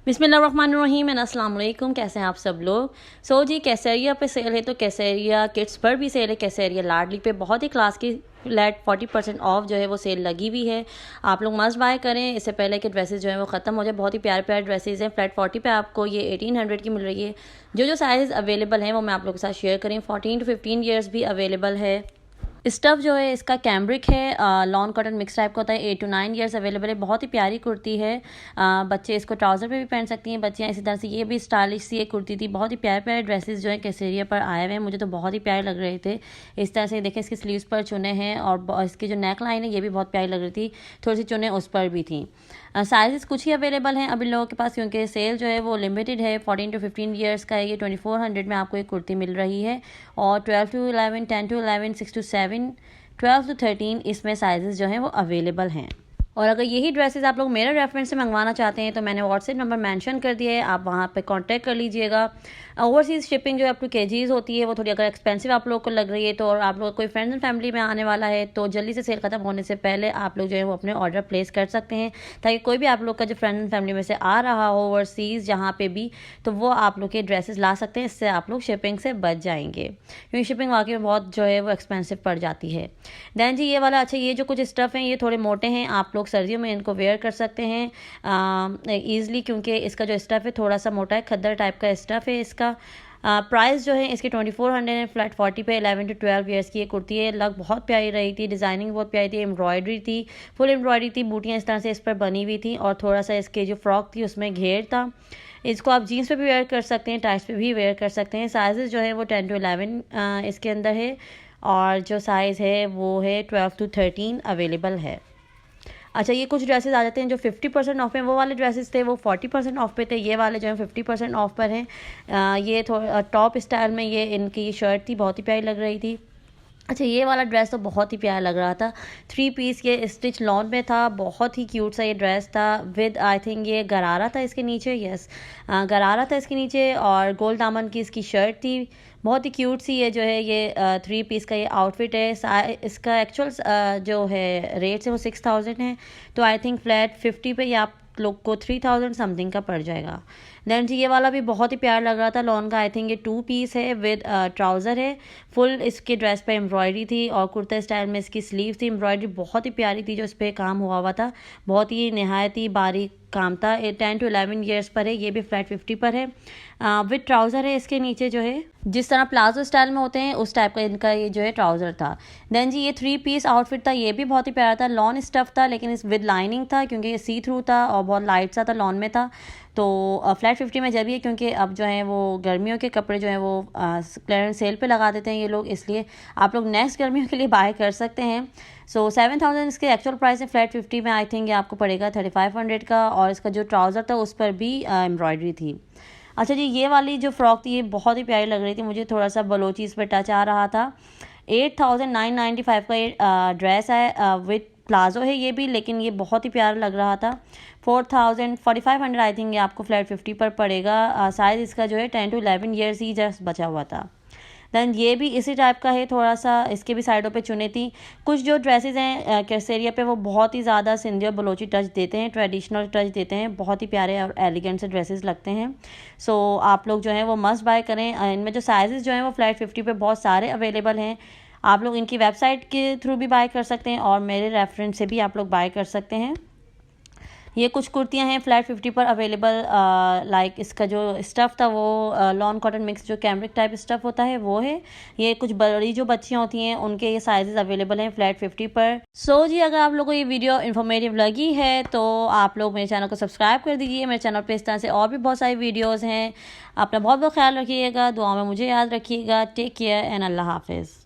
बिस्मिल्लाहिर्रहमानिर्रहीम एंड अस्सलाम वालेकुम। कैसे हैं आप सब लोग। जी कैसेरिया पे सेल है, तो कैसेरिया किड्स पर भी सेल है। कैसेरिया लाडली पे बहुत ही क्लास की फ्लैट 40% ऑफ जो है वो सेल लगी हुई है। आप लोग मस्ट बाय करें इससे पहले कि ड्रेसेस जो है वो ख़त्म हो जाए। बहुत ही प्यारे प्यारे ड्रेसेस हैं। फ्लैट 40 पे आपको ये 1800 की मिल रही है। जो साइज़ अवेलेबल हैं वो मैं आप लोगों के साथ शेयर करें। 14 to 15 ईयर्स भी अवेलेबल है। स्टफ़ जो है इसका कैम्ब्रिक है, लॉन कॉटन मिक्स टाइप का होता है। 8 to 9 ईयर्स अवेलेबल है। बहुत ही प्यारी कुर्ती है। बच्चे इसको ट्राउज़र पे भी पहन सकती हैं बच्चियाँ। इसी तरह से ये भी स्टाइलिश सी एक कुर्ती थी। बहुत ही प्यारे प्यारे ड्रेसेस जो है कैसेरिया पर आए हुए हैं, मुझे तो बहुत ही प्यारे लग रहे थे। इस तरह से देखें, इसके स्लीव्स पर चुने हैं और इसकी जो नेक लाइन है ये भी बहुत प्यारी लग रही थी। थोड़ी सी चुने उस पर भी थी। साइज़ कुछ ही अवेलेबल हैं अब इन लोगों के पास, क्योंकि सेल जो है वो लिमिटेड है। 14 to 15 ईयर्स का है। ये 2400 में आपको एक कुर्ती मिल रही है। और 12 to 11, 10 to 11, 6 to 7, 12 to 13 इसमें साइजेस जो हैं वो अवेलेबल हैं। और अगर यही ड्रेसेस आप लोग मेरे रेफरेंस से मंगवाना चाहते हैं तो मैंने व्हाट्सएप नंबर मेंशन कर दिया है, आप वहाँ पे कांटेक्ट कर लीजिएगा। ओवरसीज़ शिपिंग जो अप टू केजीज़ होती है वो थोड़ी अगर एक्सपेंसिव आप लोग को लग रही है तो, और आप लोग कोई फ्रेंड्स एंड फैमिली में आने वाला है तो जल्दी से सेल ख़त्म होने से पहले आप लोग जो है वो अपने ऑर्डर प्लेस कर सकते हैं, ताकि कोई भी आप लोग का जो फ्रेंड एंड फैमिली में से आ रहा हो ओवरसीज़ जहाँ पे भी, तो वो आप लोग के ड्रेसेस ला सकते हैं। इससे आप लोग शिपिंग से बच जाएंगे, क्योंकि शिपिंग वाकई में बहुत जो है वो एक्सपेंसिव पड़ जाती है। दैन जी ये वाला, अच्छा ये जो कुछ स्टफ़ हैं ये थोड़े मोटे हैं, आप लोग सर्दियों में इनको वेयर कर सकते हैं ईज़िली, क्योंकि इसका जो स्टफ़ है थोड़ा सा मोटा है, खद्दर टाइप का स्टफ़ है इसका। प्राइस जो है इसकी 2400 है। फ्लैट 40 पे 11 to 12 ईयर्स की ये कुर्ती है। लग बहुत प्यारी रही थी, डिज़ाइनिंग बहुत प्यारी थी, एम्ब्रॉयडरी थी, फुल एम्ब्रॉयडरी थी, बूटियाँ इस तरह से इस पर बनी हुई थी और थोड़ा सा इसके जो फ्रॉक थी उसमें घेर था। इसको आप जीन्स पे भी वेयर कर सकते हैं, टाइट्स पे भी वेयर कर सकते हैं। साइज़ जो है वो 10 to 11 इसके अंदर है, और जो साइज़ है वो है 12 to 13 अवेलेबल है। अच्छा ये कुछ ड्रेसेस आ जाते हैं जो 50% ऑफ हैं। वो वाले ड्रेसेस थे वो 40% ऑफ पे थे, ये वाले जो हैं 50% ऑफ पर हैं। ये थोड़ा टॉप स्टाइल में ये इनकी शर्ट थी, बहुत ही प्यारी लग रही थी। अच्छा ये वाला ड्रेस तो बहुत ही प्यारा लग रहा था। 3 पीस ये स्टिच लॉन में था, बहुत ही क्यूट सा ये ड्रेस था। विद आई थिंक ये गरारा था इसके नीचे, यस गरारा था इसके नीचे, और गोल दामन की इसकी शर्ट थी। बहुत ही क्यूट सी ये जो है ये 3 पीस का ये आउटफिट है। इसका एक्चुअल जो है रेट है वो 6000 है, तो आई थिंक फ्लैट 50 पे ये आप लोग को 3000 समथिंग का पड़ जाएगा। देन जी ये वाला भी बहुत ही प्यारा लग रहा था, लॉन का। आई थिंक ये 2 पीस है विद ट्राउज़र है। फुल इसके ड्रेस पे एम्ब्रॉयडरी थी और कुर्ता स्टाइल में इसकी स्लीव थी। एम्ब्रॉयडरी बहुत ही प्यारी थी जो इस पर काम हुआ था, बहुत ही नहायत ही बारीक काम था। 10 to 11 ईयर्स पर है। ये भी फ्लैट 50 पर है। विद ट्राउज़र है इसके नीचे जो है, जिस तरह प्लाजो स्टाइल में होते हैं उस टाइप का इनका ये जो है ट्राउज़र था। देन जी ये 3 पीस आउटफिट था, ये भी बहुत ही प्यारा था। लॉन स्टफ था लेकिन इस विद लाइनिंग था, क्योंकि ये सी थ्रू था और बहुत लाइट सा था, लॉन में था। तो फ्लैट 50 में जब ये, क्योंकि अब जो है वो गर्मियों के कपड़े जो हैं वो क्लियरेंस सेल पे लगा देते हैं ये लोग, इसलिए आप लोग नेक्स्ट गर्मियों के लिए बाय कर सकते हैं। 7000 इसके एक्चुअल प्राइस है। फ्लैट 50 में आई थिंक ये आपको पड़ेगा 3500 का, और इसका जो ट्राउज़र था उस पर भी एम्ब्रॉयडरी थी। अच्छा जी ये वाली जो फ्रॉक थी ये बहुत ही प्यारी लग रही थी मुझे, थोड़ा सा बलोची इस पर टच आ रहा था। 8995 का ये ड्रेस है, विद प्लाजो है ये भी, लेकिन ये बहुत ही प्यारा लग रहा था। 4500 आई थिंक ये आपको फ्लैट 50 पर पड़ेगा। साइज़ इसका जो है 10 to 11 ईयर्स ही जस्ट बचा हुआ था। दैन ये भी इसी टाइप का है, थोड़ा सा इसके भी साइडों पे चुने थी। कुछ जो ड्रेसेस हैं कैसेरिया पे वो बहुत ही ज़्यादा सिंधी और बलोची टच देते हैं, ट्रेडिशनल टच देते हैं, बहुत ही प्यारे और एलिगेंट से ड्रेसेस लगते हैं। आप लोग जो हैं वो मस्ट बाय करें। इनमें जो साइजेस जो हैं वो फ्लैट 50 पे बहुत सारे अवेलेबल हैं। आप लोग इनकी वेबसाइट के थ्रू भी बाय कर सकते हैं और मेरे रेफरेंस से भी आप लोग बाय कर सकते हैं। ये कुछ कुर्तियां हैं फ्लैट 50 पर अवेलेबल। लाइक इसका जो स्टफ़ था वो लॉन कॉटन मिक्स जो कैम्ब्रिक टाइप स्टफ़ होता है वो है। ये कुछ बड़ी जो बच्चियां होती हैं उनके ये साइजेस अवेलेबल हैं फ्लैट 50 पर। जी अगर आप लोगों को ये वीडियो इन्फॉर्मेटिव लगी है तो आप लोग मेरे चैनल को सब्सक्राइब कर दीजिए। मेरे चैनल पर इस तरह से और भी बहुत सारी वीडियोज़ हैं। अपना बहुत बहुत ख्याल रखिएगा, दुआ में मुझे याद रखिएगा। टेक केयर एंड अल्लाह हाफिज़।